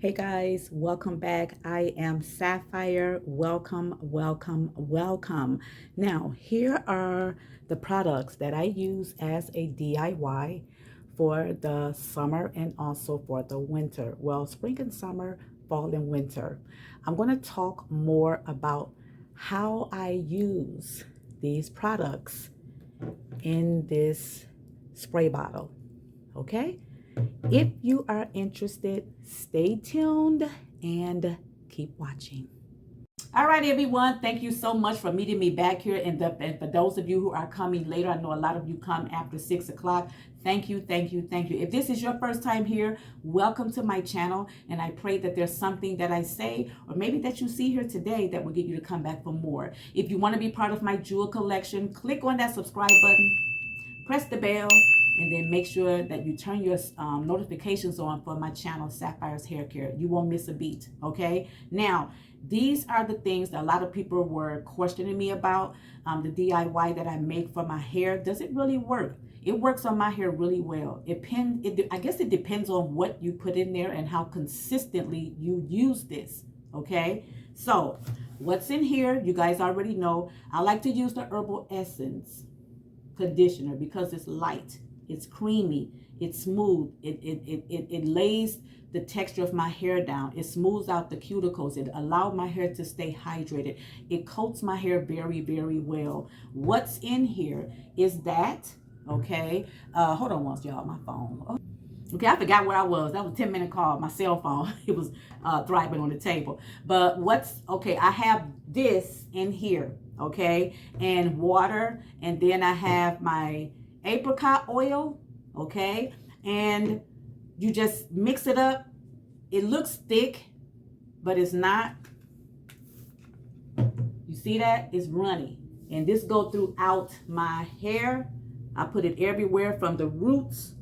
Hey guys, welcome back. I am Sapphire. Welcome, welcome, welcome. Now, here are the products that I use as a DIY for the summer and also for the winter. Well, spring and summer, fall and winter. I'm going to talk more about how I use these products in this spray bottle. Okay? If you are interested, stay tuned and keep watching. All right, everyone. Thank you so much for meeting me back here. And for those of you who are coming later, I know a lot of you come after 6 o'clock. Thank you, thank you, thank you. If this is your first time here, welcome to my channel. And I pray that there's something that I say or maybe that you see here today that will get you to come back for more. If you want to be part of my jewel collection, click on that subscribe button. Press the bell, and then make sure that you turn your notifications on for my channel, Sapphire's Hair Care. You won't miss a beat, okay? Now, these are the things that a lot of people were questioning me about, the DIY that I make for my hair. Does it really work? It works on my hair really well. I guess it depends on what you put in there and how consistently you use this, okay? So, what's in here, you guys already know. I like to use the Herbal Essence conditioner because it's light, it's creamy, it's smooth, it lays the texture of my hair down, it smooths out the cuticles, it allows my hair to stay hydrated, it coats my hair very, very well. What's in here is that, okay, hold on once, y'all, my phone. Okay, I forgot where I was. That was a 10-minute call. My cell phone, it was thriving on the table. But I have this in here, okay, and water, and then I have my apricot oil, okay, and you just mix it up. It looks thick, but it's not. You see that? It's runny. And this goes throughout my hair. I put it everywhere from the roots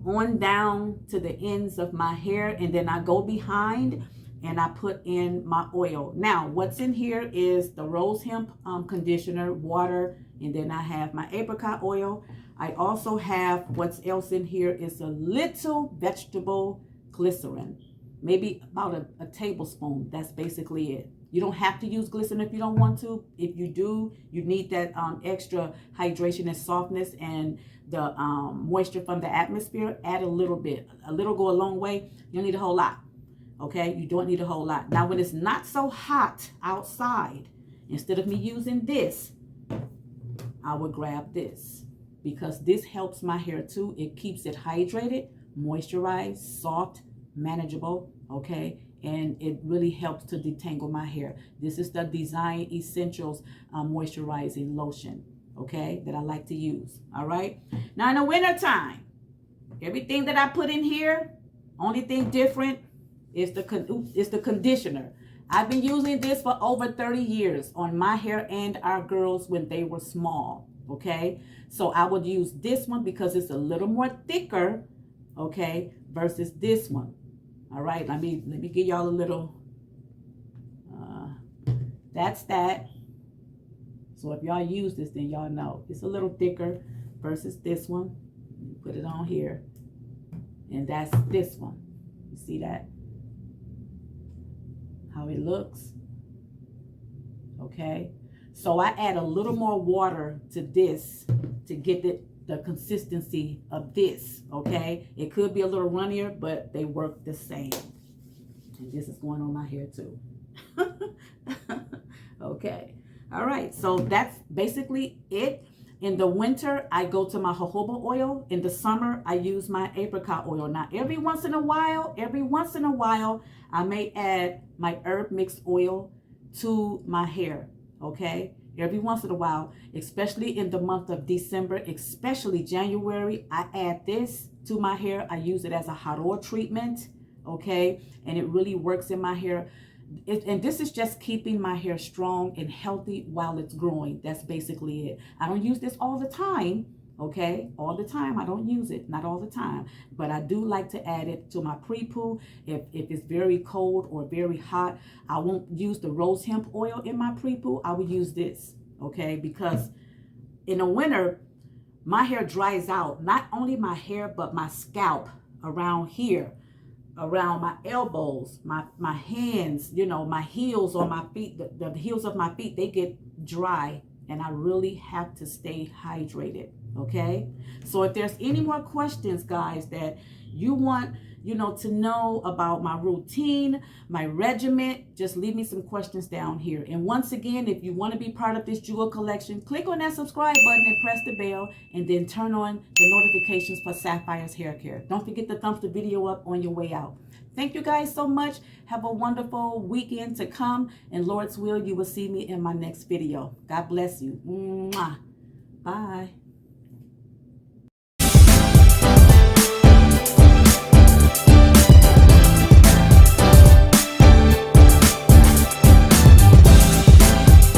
on down to the ends of my hair, and then I go behind and I put in my oil. Now, what's in here is the rose hemp conditioner, water, and then I have my apricot oil. I also have, what's else in here is a little vegetable glycerin, maybe about a tablespoon. That's basically it. You don't have to use glycerin if you don't want to. If you do, you need that extra hydration and softness and the moisture from the atmosphere. Add a little bit. A little go a long way. You don't need a whole lot. Okay? You don't need a whole lot. Now, when it's not so hot outside, instead of me using this, I would grab this because this helps my hair too. It keeps it hydrated, moisturized, soft, manageable, okay? And it really helps to detangle my hair. This is the Design Essentials moisturizing lotion, okay, that I like to use. All right. Now in the winter time, everything that I put in here, only thing different is the conditioner. I've been using this for over 30 years on my hair and our girls when they were small. Okay, so I would use this one because it's a little more thicker, okay, versus this one. All right, let me give y'all a little, that's that. So if y'all use this, then y'all know. It's a little thicker versus this one. Put it on here. And that's this one. You see that? How it looks. Okay. So I add a little more water to this to get the consistency of this, okay? It could be a little runnier, but they work the same. And this is going on my hair too. Okay. All right. So that's basically it. In the winter, I go to my jojoba oil. In the summer, I use my apricot oil. Now, every once in a while, I may add my herb mixed oil to my hair, okay? Every once in a while, especially in the month of December, especially January, I add this to my hair. I use it as a hot oil treatment, okay? And it really works in my hair. And this is just keeping my hair strong and healthy while it's growing. That's basically it. I don't use this all the time, okay? All the time, I don't use it, not all the time. But I do like to add it to my pre-poo. If it's very cold or very hot, I won't use the rose hemp oil in my pre-poo. I will use this, okay? Because in the winter, my hair dries out. Not only my hair, but my scalp around here. around my elbows, my hands, you know, my heels on my feet, the heels of my feet, they get dry, and I really have to stay hydrated. Okay, so if there's any more questions, guys, that you want, you know, to know about my routine, my regimen, just leave me some questions down here. And once again, if you want to be part of this jewel collection, click on that subscribe button and press the bell, and then turn on the notifications for Sapphire's hair care. Don't forget to thumbs the video up on your way out. Thank you guys so much. Have a wonderful weekend to come, and Lord's will, you will see me in my next video. God bless you. Mwah. Bye.